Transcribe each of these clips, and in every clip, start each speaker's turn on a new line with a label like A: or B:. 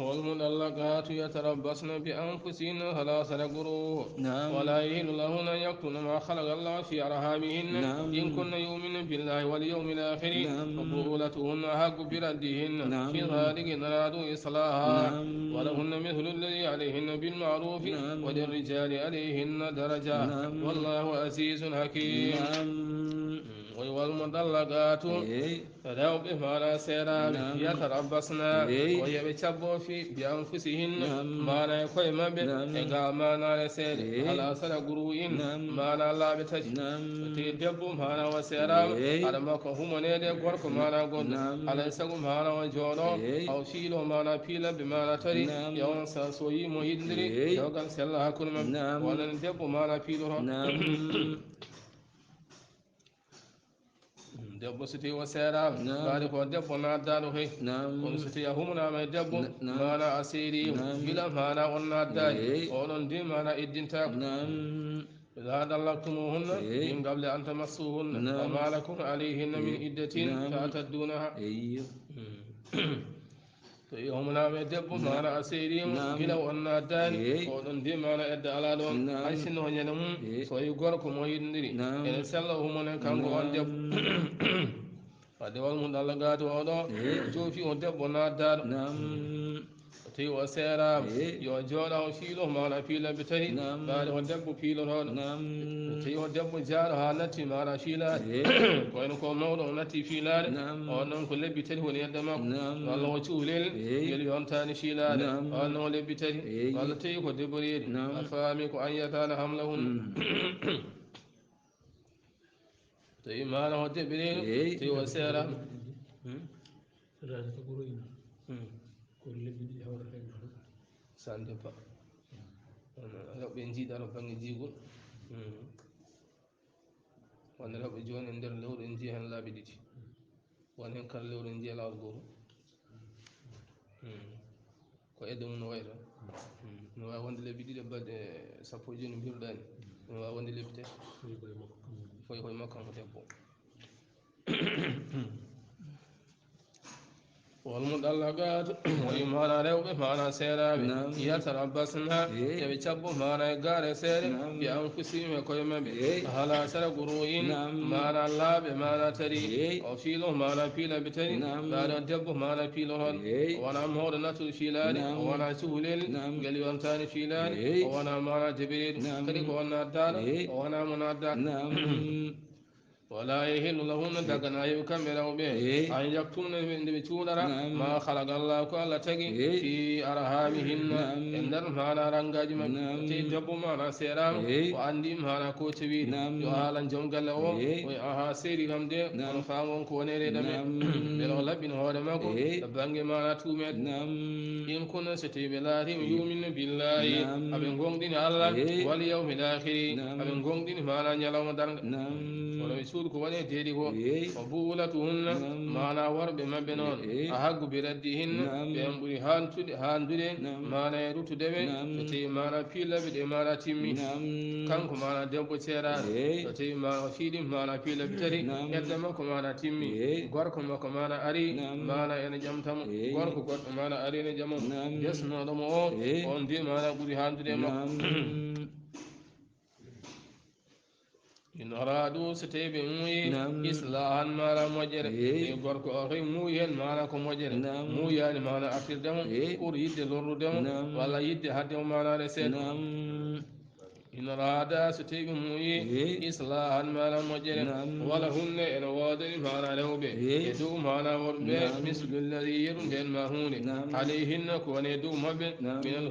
A: والمطلقات يتربصن بأنفسهن ثلاثة قروء ولا يحل لهن أن يكتمن ما خلق الله في أرحامهن إن كن يؤمن بالله واليوم الآخر وبعولتهن أحق بردهن في ذلك إن أرادوا إصلاحا ولهن مثل الذي عليهن بالمعروف وللرجال عليهن درجة والله عزيز حكيم والمطلقات فلو بما سيرا يتربصن ويبتبوا في بأنفسهن ما لا يقوم به ما لا يسير على سنة قروء ما لا بتج تدبوا ما لا وسيرا على ما كهم نيدي قرق ما لا قد على سقم ما لا وجورو أو شيلو ما لا بيلا بما لا تري يوم ساسوي مهندري يوغان سيلا هكذا وانا ندبوا ما لا بيلو debbo so tawi o seerama waade ko debbo naddano hey kono so tawi a humnama e debbo mana a seerima gila mana on naddani oɗon de mana eddintako إذا طلقتموهن من قبل أن تمسوهن وما لكم عليهن من عدة تعتدونها to yi homnama debbo mana a seedima gila wonna addani oɗon de mana edda ala ɗon hay sinno ñande mum so yi gorko mo yidodiri ene sella humonen kanko on debbo wadde wal mum Allah gato oɗo joofi o debbo naddaɗo tawi o seerama yo jooɗa o fiilo mana fiilaɓe tawi ɓaade o debbo piilotoɗo tawi o debbo jaaɗo ha natti mana fiilade koyno ko mawɗo o natti fiilade on noon ko lebbi tati woni yedde makko walla o cuhlel ngel yontani fiilade on noon o lebbi tati walla tawi ko deboriyede a faami ko an yatana hamlahun tawi mana o deɓirino tawi o seerama sande ba rewɓe jiiɗano banggue jiigol wonde rewɓe joni e nder lewru en jiiya hen laabi ɗiɗi won hen kala lewru en jiiya lawol goto ko edde mum no wayno no wawi wonde lebbi ɗiɗi balɗe sappo e joyi no mbiruɗani no wawi wonde lebbi tati foyi koye makko kanko debbo والمطلقات ويمانا ريوبه مانا سيرابي يتربصنا يبي تشبو مانا غار سير بأنفسهم يكويما بي هلا سر قروين مانا لاب مانا تري او فيلو مانا فيلا بتري بعد دبو مانا فيلو هون وانا مور ناتو فيلاني وانا سولل قال يونتاني فيلاني وانا مانا جبريل كدي وانا دار وانا منادار ولا يحل لهن دغنا يكمل به أن يكتمن من بتونرا ما خلق الله كل تجي في أرحامهن إن المعنى رنجاج من تجب معنا سيرام وعندي معنا كوتبي يهالا جمعنا ويها سيري هم ده ونفهم كونير دم بلو لبين هذا ما كو بانج معنا تومت إن كنا ستبلاه يؤمن بالله أبن قوم دين الله واليوم الآخر أبن قوم دين معنا يلوم دارن ولو ko woni deedi ko o buulatuhunna mana worɓe maɓɓe noon a haggu bi raddihinna ɓen ɓuri handude mana e rutudeɓe so tawi mana piilaɓe ɗe mana timmi kanko mana debbo ceeraɗo so tawi mana o fiiɗi mana piilaɓe tati hedde makko mana timmi gorko makko mana ari mana ene ƴamtamo gorko goɗɗo mana ari ene ƴamamo desnoɗomo o on de mana ɓuri handude e makko in aradu so tawi ɓe muuyi islahan mana moƴƴere e gorko o tawi muuyi hen mana ko moƴƴere muuyani mana artirdemo pour yidde lorrudemo walla yidde haddemo mana reseede in arada so tawi ɓe muuyi islahan mana moƴƴere wala hunne ene woodani mana rewɓe e dow mana worɓe mislu lladi yeru nden ma hunde alayhinna ko woni e dow maɓɓe minal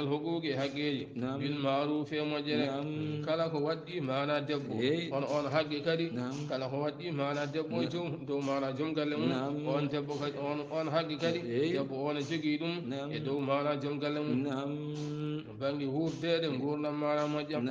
A: huquqi haqqeji bil maruf e moƴƴere kala ko waɗɗi mana debbo on haqqe kadi kala ko waɗɗi mana debbo joom dow mana joom galle mum on debbo kadi on haqqe kadi debbo on jogui ɗum e dow mana joom galle mum banggue hurde sede ngurdam maɗa moƴƴam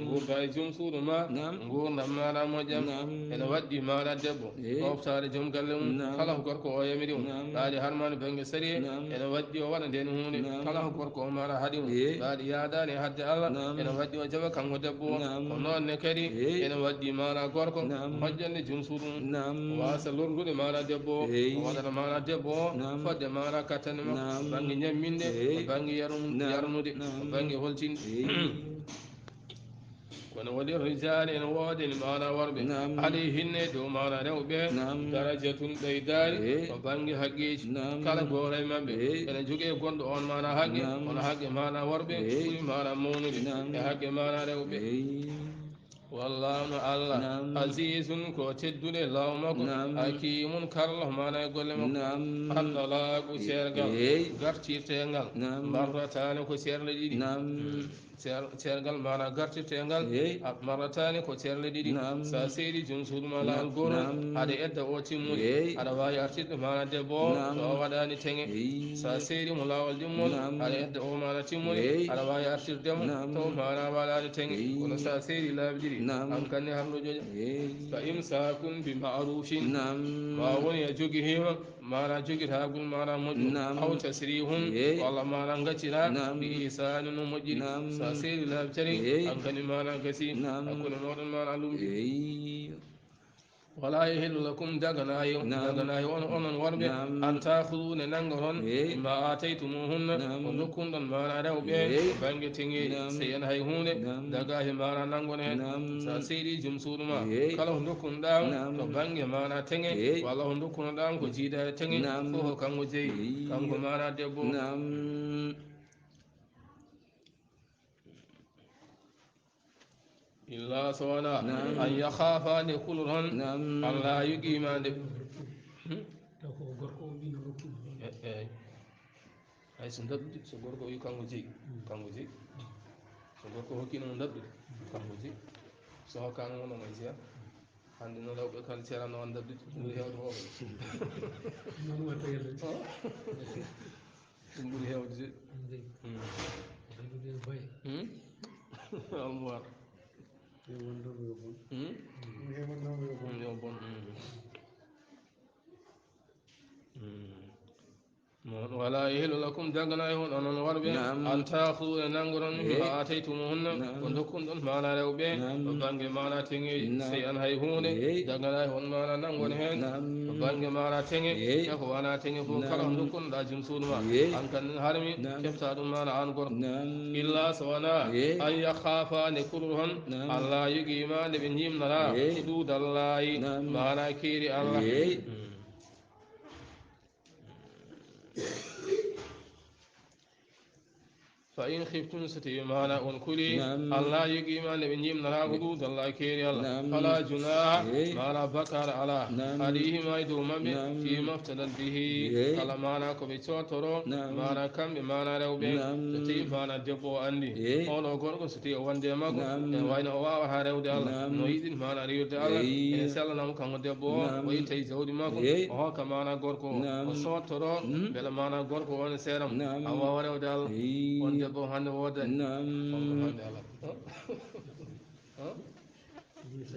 A: gurda e jom suudu ma ngurdam maɗa moƴƴam ene waddi maɗa debbo hoftade joom galle mum kala ko gorko o yamiri mum ɓaɗi harmani banggue sari ene waddi o waɗa nden hunde kala ko gorko o maɗa haaɗi mum ɓaɗi yadani e hadde Allah ene waddi o jaɓa kanko debbo o ko nonne kadi ene waddi maɗa gorko moƴƴande joom suudu mum wasa lordude maɗa debbo o waɗata maɗa debbo o fodde maɗa kattane makko banggue ñamminde banggue yarnude banggue holtinde kono waɗi rijali ene woodeni maɗa worɓe alay hinne dow maɗa rewɓe darajatun ɓeydari ko banggue haqqeji kala goto e mabɓe ene jogui gonɗo on maɗa haqqe kono haqqe maɗa worɓe ɓuuri maɗa mawnude e haqqe maɗa rewɓe wallahu Allah azizun ko teddude law makko hakimun karlo mana e golle makko haddalaku sergal gartirtengal marratani ko serle ɗiɗi sergal mana gartirtengal marratani ko serle ɗiɗi sa seeɗi jom suuduma lawol gotol aɗa edda o timmude aɗa wawi artirde mana debbo so o waɗani teŋe sa seeɗimo lawol dimmol aɗa edda o mana timmude aɗa wawi artirdemo taw mana waɗani teŋe kono sa seeɗi laabi ɗiɗi an kanne harɗo ƴoƴa fa imsakun bi ma'rufin ma woni e jogi hima mana joguitagol mana moƴƴo aw tasrihum walla mana gaccira bi isani no moƴƴiri sa seeɗi laabi tati an kani mana gasi hakkude moɗon mana lumɗi wala yahillu lakum daganayi on onon worɓe an tahudude nangoton ma ataytumuhunna ko dokkunɗon mana rewɓe banggue teŋeji so yen hay hunde dagahi mana nangone hen sa seeɗi joom suuduma kala ko dokkunoɗa to banggue mana teŋe walla ko dokkunoɗa ko jiida e teŋe fofo kanko jeeyi kanko mana debbo illa sowona an yakhafani kulron alla yuqimande eyi hay so dabɗude so gorko wi kanko jeeyi so gorko hokkinomo dabɗude kanko jeeyi so hokkano wonoma e jeeya hande no rewɓe kala ceerano on dabɗude ɓuuri hewde foof ɗum ɓuuri hewde de almoir yo bon wala yahillu lakum daganayi on onon worɓe an tahudude nangoton ma ataytumuhunna ko dokkunɗon mana rewɓe o banggue mana teŋeji sey an hay hunde daganayi on mana nangone hen o banggue mana teŋe e ko wona teŋe fof kala ko dokkunoɗa joom suuduma an kandi harmi kefta ɗum mana an gorko illa so wona an yakhafani kurhon allah yuqimande ɓe jimnata hududallahi mana keeri Allah fa in khiftum so tawi mana on kuli allah yuqimande ɓe jimnata hudud allah keeri Allah fala junaha mana bakar ala alayhima e dow mabɓe fi maftadat bihi kala mana koɓe cotoro mana kamɓe mana rewɓe so tawi mana debbo o andi oɗo gorko so tawi o wonde e makko ene wayno o wawata rewde Allah no yiɗi mana rewirde Allah ene sellanamo kanko debbo o o ittayi jawdi makko o hokka mana gorko o sottoro beele mana gorko o ne seeɗamo an wawa rewde Allah on debbo hande wodani onko hande ala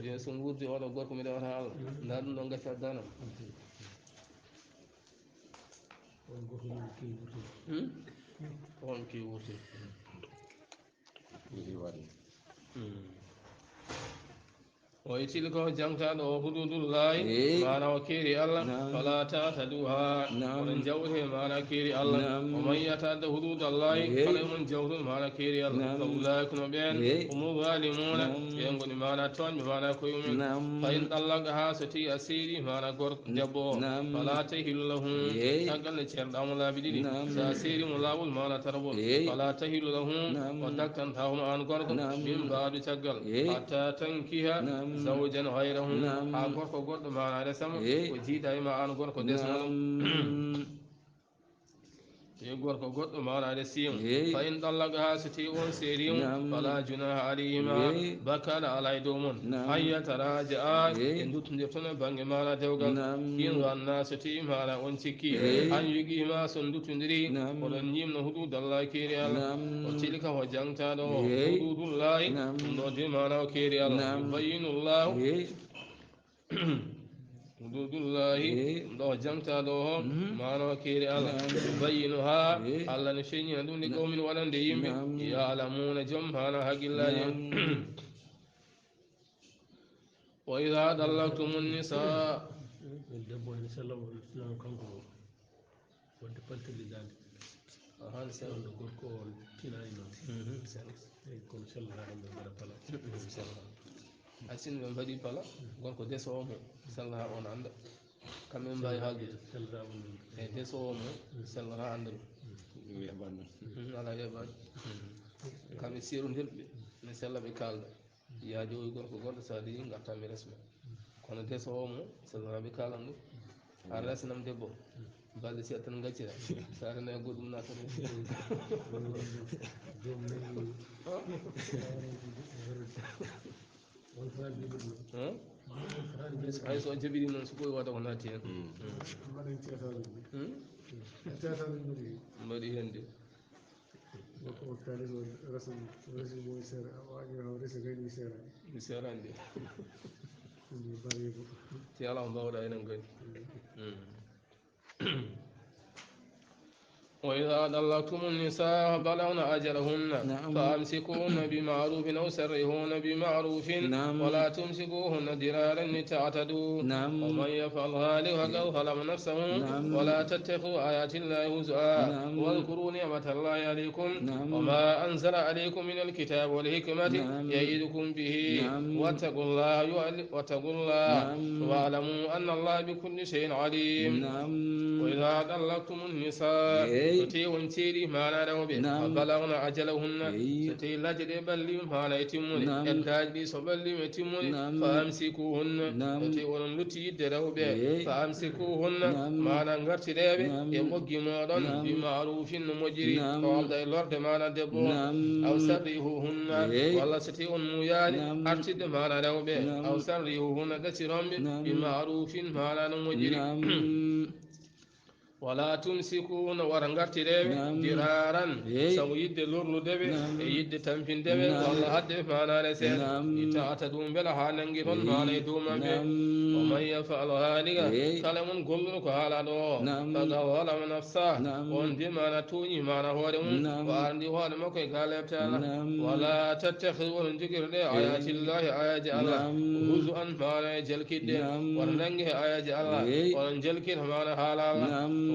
A: bien so wurdi oɗo gorko mi rewata Allah nda ɗum ɗon gacca dana on ki wurti o yittili ko jangtaɗo o hududullahi mana o keeri Allah fala tataduha oɗon jawte mana keeri Allah o man yatadda hududallahi kala mon jawtude mana keeri Allah fa ulaika no ɓen humu zalimuna ɓen goni mana toonɓe mana koyemumen fa in ɗallaqaha so tawi a seeɗi mana gorko debbo o fala tahillu lahum caggal nde ceerɗamo laabi ɗiɗi sa seeɗimo laawol mana tarbol fala tahillu lahum o daktantawmo an gorko min mbaɗu caggal hatta tankiha zawjan hayrahum ha gorko goɗɗo mana resama ko jiiɗa e ma an gorko desno ɗum gorko goɗɗo maɗade siyon fa in ɗallagaha so tawi on seeri on fala junaha alayhima bakkala alay dow mon an yataraja a e duttodirtona banggue maɗa dewgal in ranna so tawi maɗa on cikki an yuguima son duttodiri oɗon jimno hududallah keeri allah o tilka ho jangtaɗo o hududullahi ɗum ɗo de mana o keeri allah yubayinullahu hududullahi ɗo jangtaɗo o mano keeri allah yubayinu ha allah ne feññina ɗum ndi qawmin waɗande yimɓe yalamuna joom hana haqillaji wa ida dallaktumu nisa
B: debbo en sallam kanko wadde paltirɗidade han sewdo gorko o tinani noon eyi kono sellataɗo mbaɗa pala
A: asin ɓe mbaɗi pala gonko desowo mo sellata on anda kamɓe mbawi haaldude e desowo mo sellata anda ɗum ala yeɓani kamɓe serudirɓe ne sella ɓe kalda yaajoyi gorko goɗɗo sa di gartami resma kono desowo mo sellata ɓe kalan ɗum a resnam debbo balɗe seeɗa tan gaccira sa rena e goɗɗum natata hay so jaɓiri noon so ɓoyi wata ko natti hen mbaɗi hen de mi serani de ti ala ko mbawɗa enen kadi وإذا طلقتم النساء بلغن أجلهن فأمسكوهن بمعروف أو سرحوهن بمعروف ولا تمسكوهن درارا لتعتدوا ومن يفعل ذلك فقد ظلم نفسه ولا تتخذوا آيات الله هزوا واذكروا نعمة الله عليكم وما أنزل عليكم من الكتاب والحكمة يعظكم به واتقوا الله واعلموا أن الله بكل شيء عليم وإذا طلقتم النساء ستي ونتيري ما نادوا فبلغنا أجلهن ستي لجد بلي ما يتمون الداج بي سبلي يتمون فأمسكوهن ستي ونلتي دروا به فأمسكوهن ما نغرت ريبه يبقي مودون بمعروف مجري وعبد اللورد ما ندبو أو سريهوهن والله ستي ونمياني أرتد ما نادوا به أو سريهوهن دسرهم بمعروف ما نمجري ولا تمسكون ورنغرتيرebe diraran sabu yidde lornudebe e yidde tampindebe walla hadde manane sen itaata dum bela ha nangi ton manay dumambe o man yafal halika kala mun golluno ko hala do faga wala nafsa on de mana tuñi mana hoore mun wa andi hoore makko e galeptana wala tattakhidhu on jigirde ayati llahi ayaji allah huzu an mana jalkidde war nangi ayaji allah on jalkid mana hala allah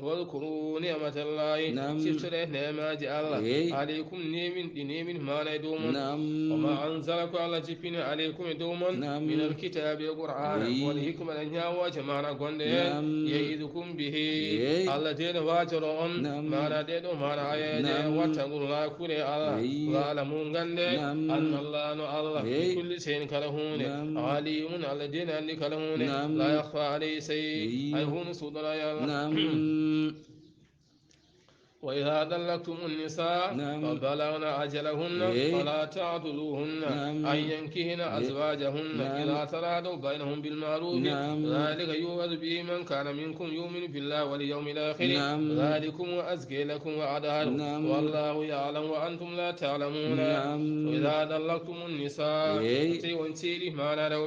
A: واذكروا نعمة الله شفتره نعمة الله عليكم نيمين ما ندومون وما أنزلكم على جبين عليكم دومون من الكتاب القرآن والحكمة النياوة جمعنا قنده يعظكم به الذين واجرون ما نددوا ما نعيده واتقوا الله كل الله وعلمون قنده أن الله بكل شيء كلهون عليم الذين أني كلهون لا يخفى عليه شيء أي هون وإذا طلقتم النساء فبلغن أجلهن فلا تعضلوهن أن ينكحن أزواجهن إذا تراضوا بينهم بالمعروف ذلك يوعظ به من كان منكم يؤمن بالله واليوم الآخر ذلكم أزكى لكم وأطهر والله يعلم وأنتم لا تعلمون وإذا طلقتم النساء وانتيري ما نروا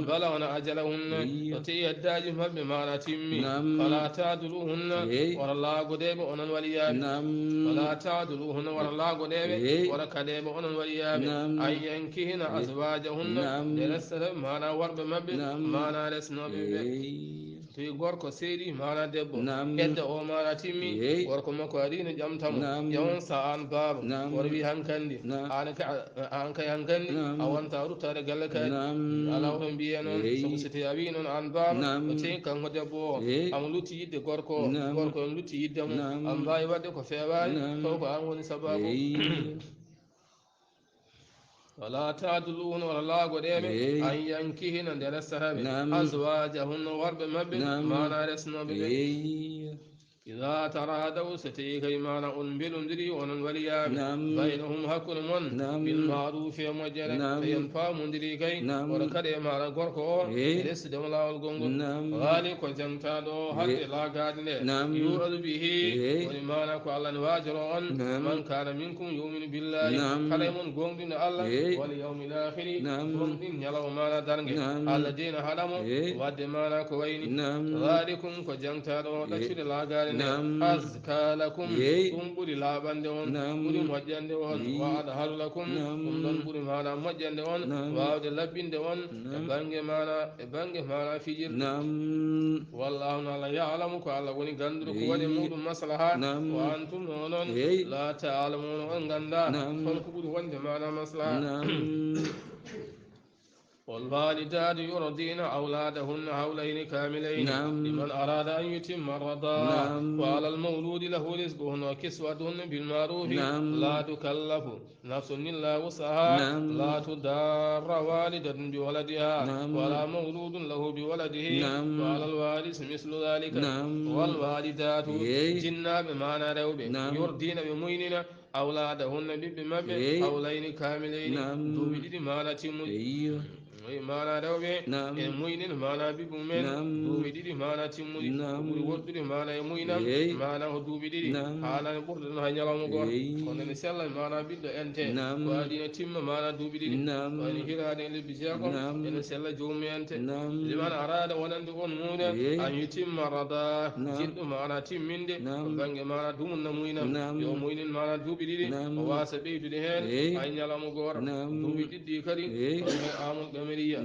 A: فبلغن أجلهن وتيداجهم بمعنى تمي فلا تعضلوهن والله قديب أن وليا ولا تعدلوهن ولا الله قديبه ولا كديبه أن وليابه أن ينكهن أزواجهن لرسل مانا ورب مبه مانا رسنا ببه to gorko seedi mana debbo edda o mana timmi gorko makko adina ƴamtamo ƴawan sa an baaba woto wi hankandi an kay hankandi a wonta ruttade galle kadi ala oto mbiye noon sabu so tawi a wi noon an baaba o tewi kanko debbo o amo lutti yidde gorko o gorko on lutti yiddemo an mbawi wadde ko fewani taw ko an woni sababu ولا تعدلون ولا لا قدام أن ينكهن درسها أزواجهن ورب مبن ما نارسنا به إذا ترادوا ستيك إيمان بلندري ونوليام بينهم هكون من بالمعروف ومجرى فينفع مندري كي وركد إيمان قرقو إليس دملا والقنقل غالي كجمتادو هل لا قادل يؤذ به وإيمان قال واجرون من كان منكم يؤمن بالله كلام قوم الله واليوم الآخر قوم يلو مانا درنج الذين هلموا ودمانا كوين ذلكم كجمتادو تشد لا قادل أزكى لكم بوري لابندون بوري مجندون وأدهر لكم بوري مانا مجندون وأود لبندون بانج مانا فيجر والله لا يعلم قال وني غندر كوني مود مصلحة وأنتم نونون لا تعلمون غندا فالكبر وند مانا مصلحة والوالدات يرضين أولادهن حولين كاملين لمن أراد أن يتم الرضاعة وعلى المولود له رزقهن وكسوتهن بالمعروف لا تكلف نفس إلا وسعها لا تضار والدة بولدها ولا مولود له بولده وعلى الوارث مثل ذلك والوالدات جنا بمعنى روب يرضين بمؤمنين أولادهن بمبه حولين كاملين دوبي بمعنى تموي mana rewɓe ene muynin mana bibu men duuɓi ɗiɗi mana timmudi ko ɓuri woɗɗude mana e muynam mana ko duuɓi ɗiɗi hanane ɓurda ɗon hay ñalawma goto kono ene sella mana ɓiɗɗo ente ko aɗina timma mana duuɓi ɗiɗi wayno hirade e lebbi jeegom ene sella jomum ente liman arada wonande on muuɗe an yutimma rada jiɗɗo mana timminde ko banggue mana dumunna muynam yo muynin mana duuɓi ɗiɗi o wasa ɓeydude hen hay ñalawma goto duuɓi ɗiɗɗi kadi koye amul gamiriya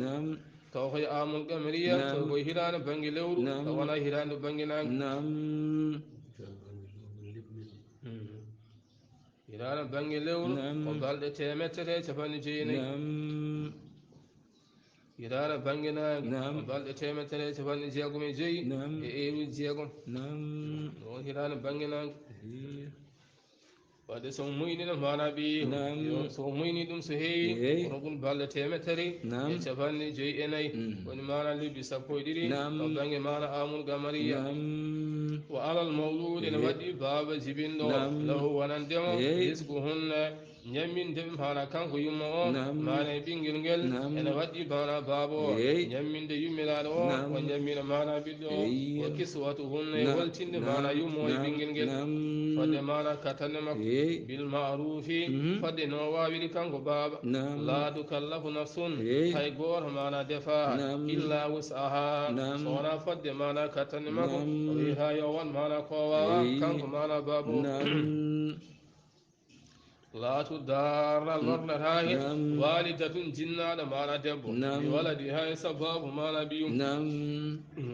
A: taw koye amul gamiriya taw koye hirande banggue lewru taw wona hirande banggue nangue hirande banggue lewru ko balɗe temettete capanɗe jeenayyi hirande banggue nangue ko balɗe temettete capanɗe jeegom e joyyi e eruji jeegom on hirande banggue nangue wadde somo muynina mana ɓiyi somo muyni ɗum so heewi kono ɗum balɗe temettere e capanɗe joyyi e nayyi woni mana lebbi sappo e ɗiɗi ko banggue mana amul gamariya wa alal mawludi ne waɗi baba jibinɗo lahu wonandemo risque hunne ñammindeɓe mana kanko yumma o mana e ɓinguel nguel ene waɗi mana baba o ñamminde yummiraɗo o o ñammina mana ɓiɗɗo o kiswatu hunne e woltinde mana yumma o e ɓinguel nguel fodde mana katanne makko bil ma'rufi fodde no wawiɗi kanko baba la tukallafu nafsun hay goto mana defa illa wus'aha so wona fodde mana katanne makko o wiita yo won mana ko wawa kanko mana baba o لا تدار الورد هاي والدة جنة ما دبو بولد هاي سبب ما نبيهم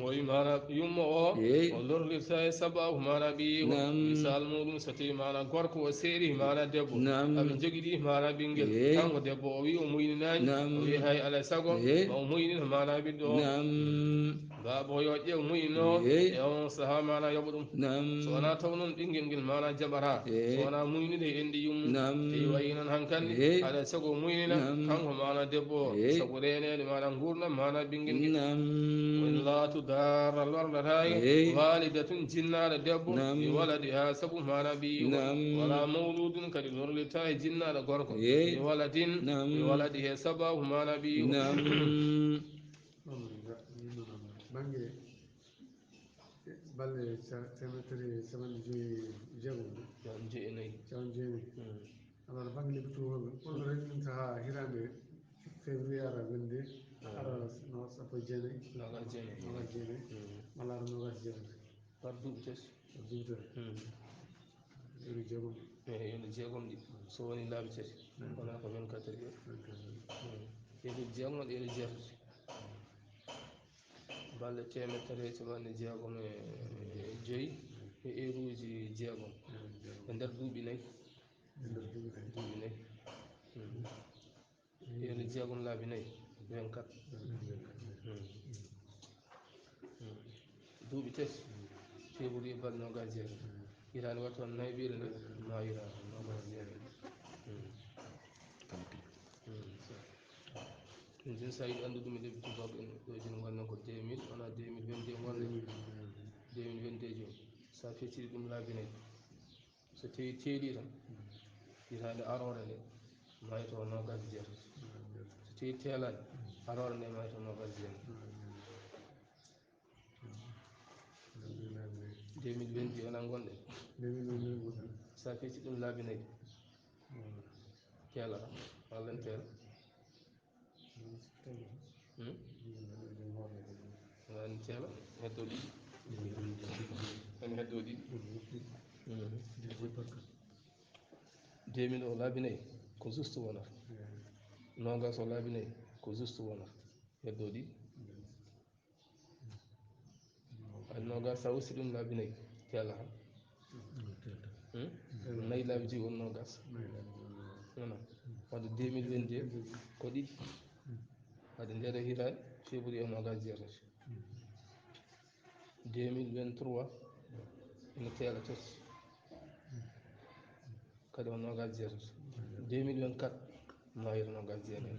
A: وي ما نبيهم ولور لساي سبب ما نبيهم مثال مولم ستي ما نغورك وسيري ما ندبو أبن جگدي ما نبينجل كانوا دبو وي وموينان وي هاي على سقو وموينين ما نبيدو babo yo ƴew muyno e on saha mana yoɓo ɗum so wona taw noon ɓinguel ngel mana jaɓata so wona muynude e enɗi yummu te wayi noon hankkandi haɗa sago muynina kanko mana debbo o sago renede mana gurdam mana ɓinguel ngel woni laatu darra lordatayi walidatun jinnaɗo debbo mi waladi ha saabu mana ɓiyigo wala mawludun kadi lorlitta e jinnaɗo gorko mi waladin mi waladi he sababu mana ɓiyigo
B: bange balle temettere capanɗe joyi jeegom
A: jeenayyi
B: alors bange lebbi tubaɓe ɓurɗo rek ɗum saha hirande février ara welde ara no sappo e jeenayyi nogas jeenayyi walla ara nogas jeetati
A: par duuɓi tati
B: ene jeegom
A: ene jeegom ɗi so woni laabi tati wona ko 24 heures ene jeegom ene jeetati balɗe temettere capanɗe jeegom e joyyi e heure-uji jeegom e nder duuɓi nayyi duuɓi nayyi ene jeegom laabi nayyi 24 duuɓi tati février balɗe nogas jeegom hitande wattu on nayɓire nde ma hira nogas jeenayyi ɗum tin sa yiɗi andude ɗum e lebbi tubaɓe en ɗo joni gonɗen ko 2000 wona 2022 gonɗen 2022 joni sa fecciri ɗum laabinayi so tawi teeɗi tan hitande arore nde mayto nogas jeetati so tawi teelani arore nde mayto nogas jeenayi 2022 onan gonɗe sa fecci ɗum laabinayi teelata wallen teela wani teela heddo ɗiɗi en heddo ɗiɗi 2000 o laabinayi ko juste wonata nogas o laabinayi ko juste wonata heddo ɗiɗi ay nogas sa usti ɗum laabinayi teela han nayi laabi joyi won nogas wona wadde 2022 ko ɗiɗi wadde ndeɗo hitande février nogas jeetati 2023 ene teela tati kadi o nogas jeetati 2024 mayita nogas jeenayi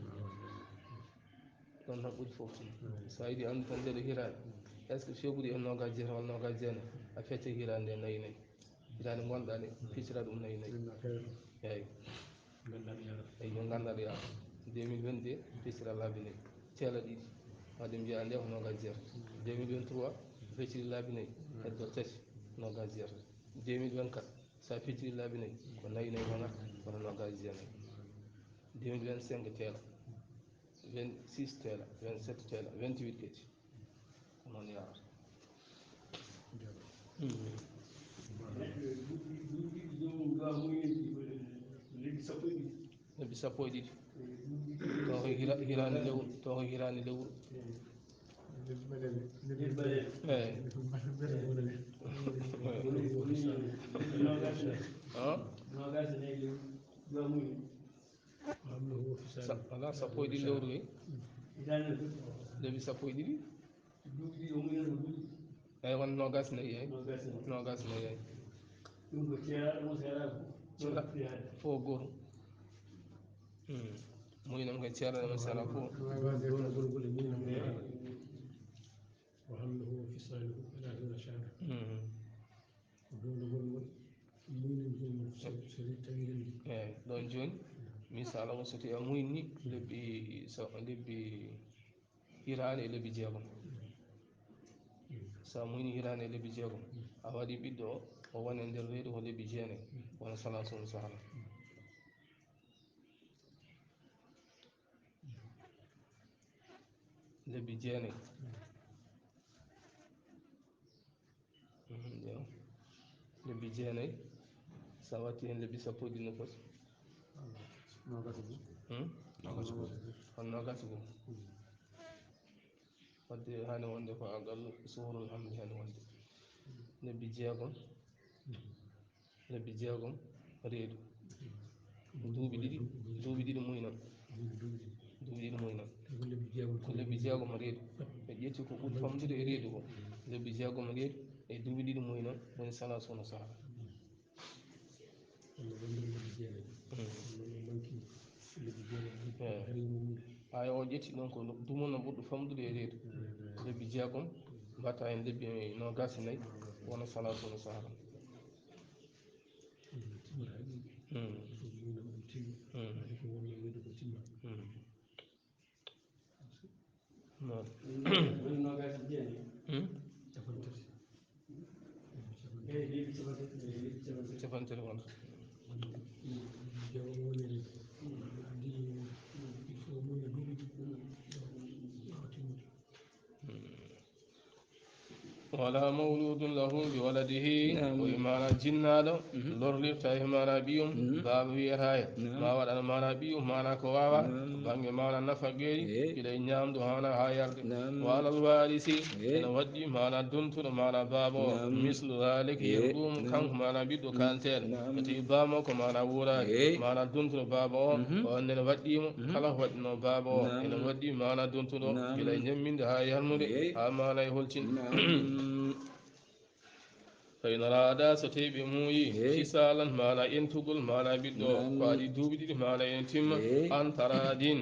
A: ɗon tan ɓuri fof sa yiɗi andu tan ndeɗo hitande est ce que février nogas jeetati walla nogas jeenayi a fecca hitande nde nayi nayi hitande gonɗa nde feccita ɗum nayi nayi eyyi eyi yo gandaɗo yaata 2022 feccita laabinayi teela ɗiɗi wadde mbiya nde ko nogas jeetati 2023 fecciri laabinayi heddo tati nogas jeetati 2024 sa fecciri laabinayi ko nayi nayi wonata kono nogas jeenayi 2025 teela 26 teela 27 teela 28 kadi ko noon yarata lebbi sappo e ɗiɗi to ko hirani lewru to ko hirani lewru ala sappo e ɗiɗi lewru kay lebbi sappo e ɗiɗi eyyi won nogas nayi eyyi nogas nayi eyyi fo goto muynam koye ceerno sala fo
B: وحمله وفصاله 30 شهرا ودون
A: eyyi ɗon joni misala o so tawi a muyni lebbi hirande e lebbi jeegom sa muyni hirande e lebbi jeegom a waɗi ɓiɗɗo o woni e nder reedu ko lebbi jeenayi wona salasunu sahara lebbi jeenayi lebbi jeenayi sa watti hen lebbi sappo e ɗiɗi no foti on nogas goo wadde hani wonde ko agal suhrul hamdi hani wonde lebbi jeegom reedu duuɓi ɗiɗi muynan duuɓi ɗiɗi muynan ko lebbi jeegom reedu ɓe ƴetti ko ɓuuri famdude e reedu ko lebbi jeegom reedu e duuɓi ɗiɗi muynan woni salasuna sahara hay o ƴetti ɗon ko dumunno ɓurɗo famdude e reedu lebbi jeegom mbatta hen lebbi nogas nayyi wona salasuna sahara capantati wonata wala mawludun lahu bi waladihi o imana jinnaɗo lorlirta e mana ɓiyum baaba wiyataya ma waɗana mana ɓiyum mana ko wawa banggue mana nafagueji guiɗa e ñamdu hana ha yarde wa alal warisi ene wadɗi mana dontuɗo mana baaba o mislu dalik yerɗum kanko mana ɓiɗɗo kalteɗo so tawi bamo ko mana wurani mana dontuɗo baaba o on ene waɗɗimo kala ko waɗɗino baaba o ene waɗɗi mana dontuɗo guila e ñamminde ha yarnude ha mana e holtinde فإن أرادا ستيب موي فسالا مانا ينتقل مانا بدو فادي دوبدي مانا ينتم أن ترادين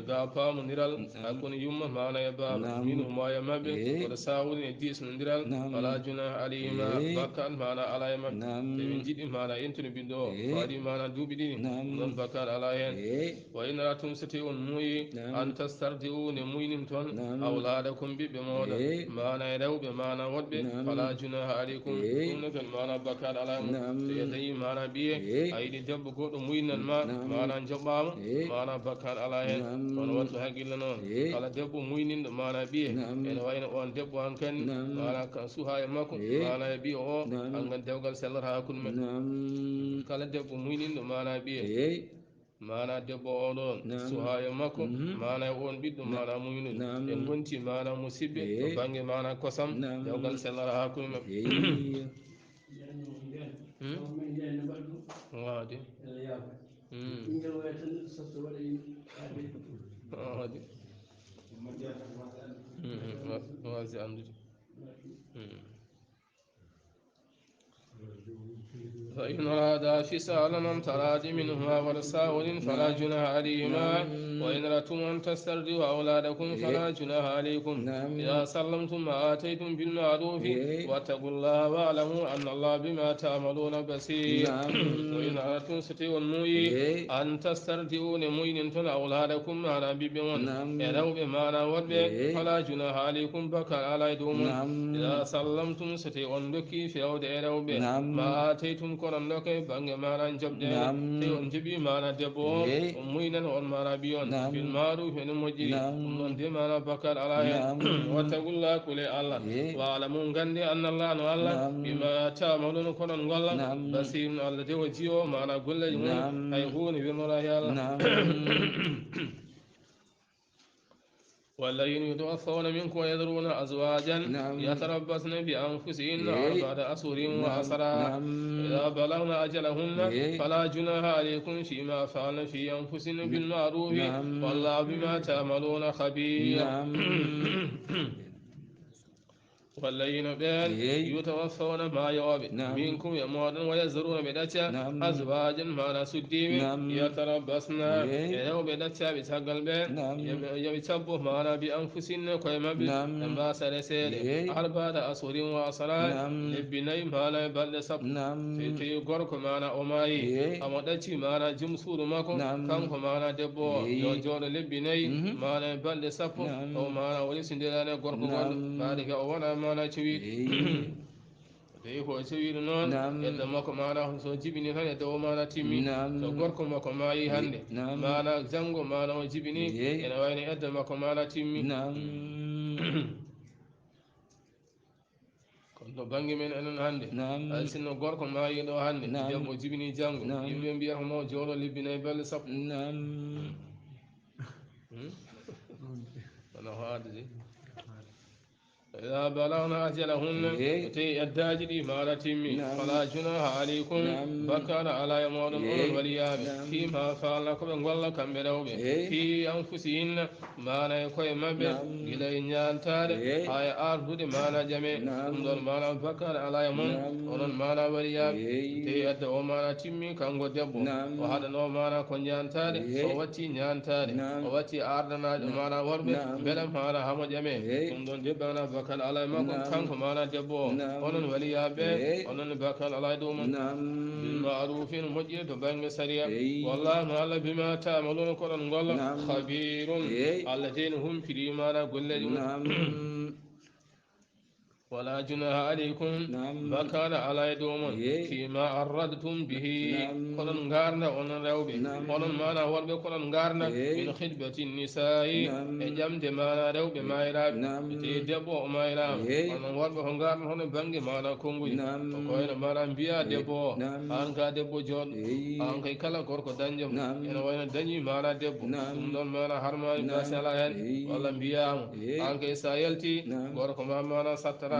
A: غافا منيرال أكون يوم مانا يباب منهما يمبل ورساول يديس نندرال فلا جناح عليهما بكان مانا على يمب من جد مانا ينتن بدو فادي مانا دوبدي من بكان على ين وإن راتم ستيون موي أن تسترضعون موينتون أولادكم بمودا مانا يدو بمانا ود فلا جناح عليكم tumnagal mana bakal alamu yadayi mana biye ayidi debbo goɗɗo muynan ma mana joɓɓama mana bakal ala hen on wattu haqqille noon kala debbo muyninɗo mana biye ene wayno on debbo hankkandi mana kan suha e makko mana e biye o hangan dewgal sellata hakkude men kala debbo muyninɗo mana biye mana debbo oɗon suhaye makko mana e on ɓiɗɗo mana muynude en gonti mana musidɓe to banggue mana kosam dewgal sellata hakkude mabɓe wade wasi andude فإن أرادا فسالا عن تراض منهما ورساول فلا جناح عليهما وإن أردتم أن تسترضعوا أولادكم فلا جناح عليكم إذا سلمتم ما آتيتم بالمعروف واتقوا الله واعلموا أن الله بما تعملون بصير وإن أردتم ستيوا الموي أن تسترضعوا لموين أولادكم على بيبون يدعو بمعنى ودب فلا جناح عليكم بكى على دوم إذا سلمتم ستيوا لكي في أود ما آتيتم konon loke bange mana jobde te on jibi mana debbo on muynan on mana biyon bil ma'ruf en mojiri on de mana bakal ala hen wattaqullaha kule allah wa alamun gande anna allah no allah bima ta'malun konon golla basir allah de wajiyo mana golle mun ay huni bi mura ya allah والذين يتوفون منكم ويذرون أزواجا يتربصن بأنفسهن أربعة أشهر وعشرا إذا بلغن أجلهن فلا جناح عليكم فيما فعلن في أنفسهن بالمعروف والله بما تعملون خبير والذين بان يتوفون ما يواب منكم يموتون ويذرون بدتا أزواجا ما نسديم يتربصن يوم بدتا بتقل بان يبتبوا معنا بأنفسنا كيما بما سرسل أربعة أشهر وعشرا لبني معنا بل سب في غرق معنا أماي أمدتي معنا جمسور ماكو كم معنا دبو يجون لبني معنا بل سب أو معنا ولسندلنا غرق بعد أولا mana cewi de ko cewi non yadda mako mana so jibini tan yadda o mana timmi so gorko mako mayi hande mana jango mana o jibini ene wayne yadda mako mana timmi kono bangi men enen hande ay sinno gorko mayi do hande debbo jibini jango yimbe mbiya mo jolo libbinay belle sappo ana haade إذا بلغنا أجلهن تي الداجري ما تمي فلا جناح عليكم بكر على يمون والياب فيما فعلكم والله كم بدوبه في أنفسهن ما نيكوي مبه إلى نيانتار هاي أرض ما نجمع دون ما بكر على يمون ورن ما والياب تي الدو ما تمي كم قدبو وهذا نو ما نكون نيانتار ووتي نيانتار ووتي أرضنا ما وربه بلم ما هم جمع دون دبنا bakal ala makko kanko mana debbo onon waliyaɓe onon bakal ala ɗum bil ma'rufin moƴƴi to bange sariya wallahu allah bima ta'maluna koɗon golla khabirun allah teni humpiri mana golleji mum ولا جناح عليكم بكار على دومون فيما أردتم به كلن غارنا on rewbe onon mana worbe kolon garna min khidbati nisa'i e jamde mana rewbe mayrabe te debbo o mayrabe onon worbe ko garna hono bangi mana konguji ko ene mana biya debbo an ka debbo jod an kay kala gorko danjum ene wayno dañi mana debbo dum don mana harma basala hen walla biyamo an kay sa yalti gorko mana sattara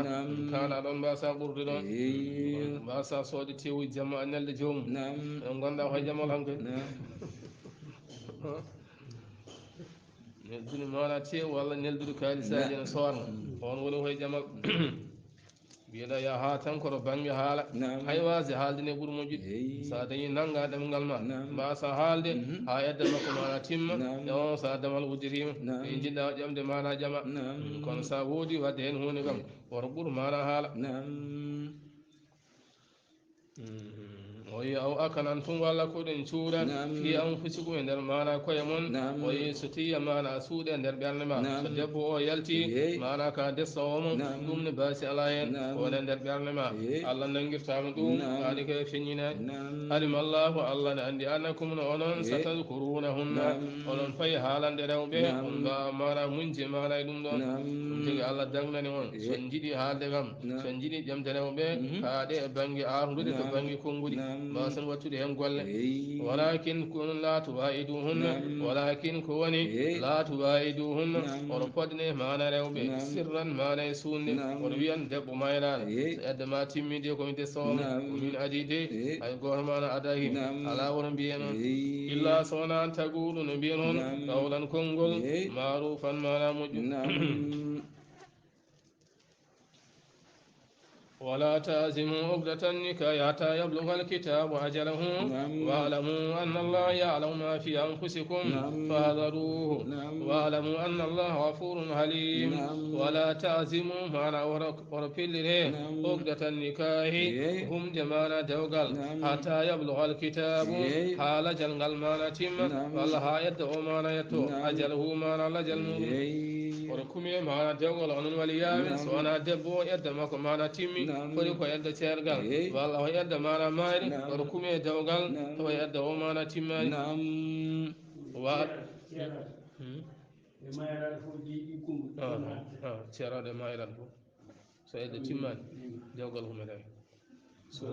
A: kana ɗon mbasa ɓurde ɗon mbasa soode tewu jamma nelde joomum en gonɗa koye jamal hanke neldude mana tew walla neldude kalisaji ene soorna on woni koye jamal biyeɗa ya ha tan koto bange haala hay wasi haaldene ɓuuri moƴƴude sa dañi nanga ɗemgal ma mbasa haalde ha yedda makko mana timma e on sa damal udditima e jiɗɗa ƴamde mana ƴama kono sa woodi wadde hen hunde kam woto ɓuur mana haala o yi aw akanan tun walla koɗen cuuɗan fi anfusikum e nder mana koye mon o yi so tiya mana suuɗe e nder ɓernde ma so debbo o yalti mana ka dessawomo ɗum ne basi ala hen wone nder ɓernde ma allah nangirtama ɗum aɗi koye feññinani alimallahu allah ne andi annakum no onon satadkurunahunna onon fayi haalande rewɓe on mbawa mana munje mana e ɗum ɗon ɗum tigi allah dagnani on son jiiɗi haalde kam son jiiɗi ƴemde rewɓe kaaɗe e banggue ardude to banggue konngudi mbasan wattude hen golle walakin kun la tuwaiduhunna walakin ko woni la tuwaiduhunna oɗo poɗne mana rewɓe sirran mana e suunde oɗo wiyan debbo mayraɗo so edde ma timmide komi dessowoma komin adi de hay goto mana adaki ala wono mbiyen on illa sowona taguɗo no mbiyen on qawlan konngol marufan mana moƴƴu ولا تازموا عقدة النكاح حتى يبلغ الكتاب أجله واعلموا أن الله يعلم ما في أنفسكم فاحذروه واعلموا أن الله غفور حليم ولا تعزموا معنى ورفل عقدة النكاح هم جمانا دوغل حتى يبلغ الكتاب حال جنغل مانا تم والله يدعو مانا يتو أجله مانا لجل وركمي مانا دوغل عنون وليامن سوانا دبو يدمك مانا تمي fori ko yedda ceergal walla o yedda mana maari oto kume dewgal tawa yedda o mana timmani ceerade mayran fof so yedda timmani dewgal humedani so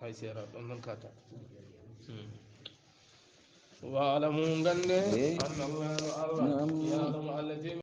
A: hay seera ɗon noon katta واعلموا أن الله يعلم الذين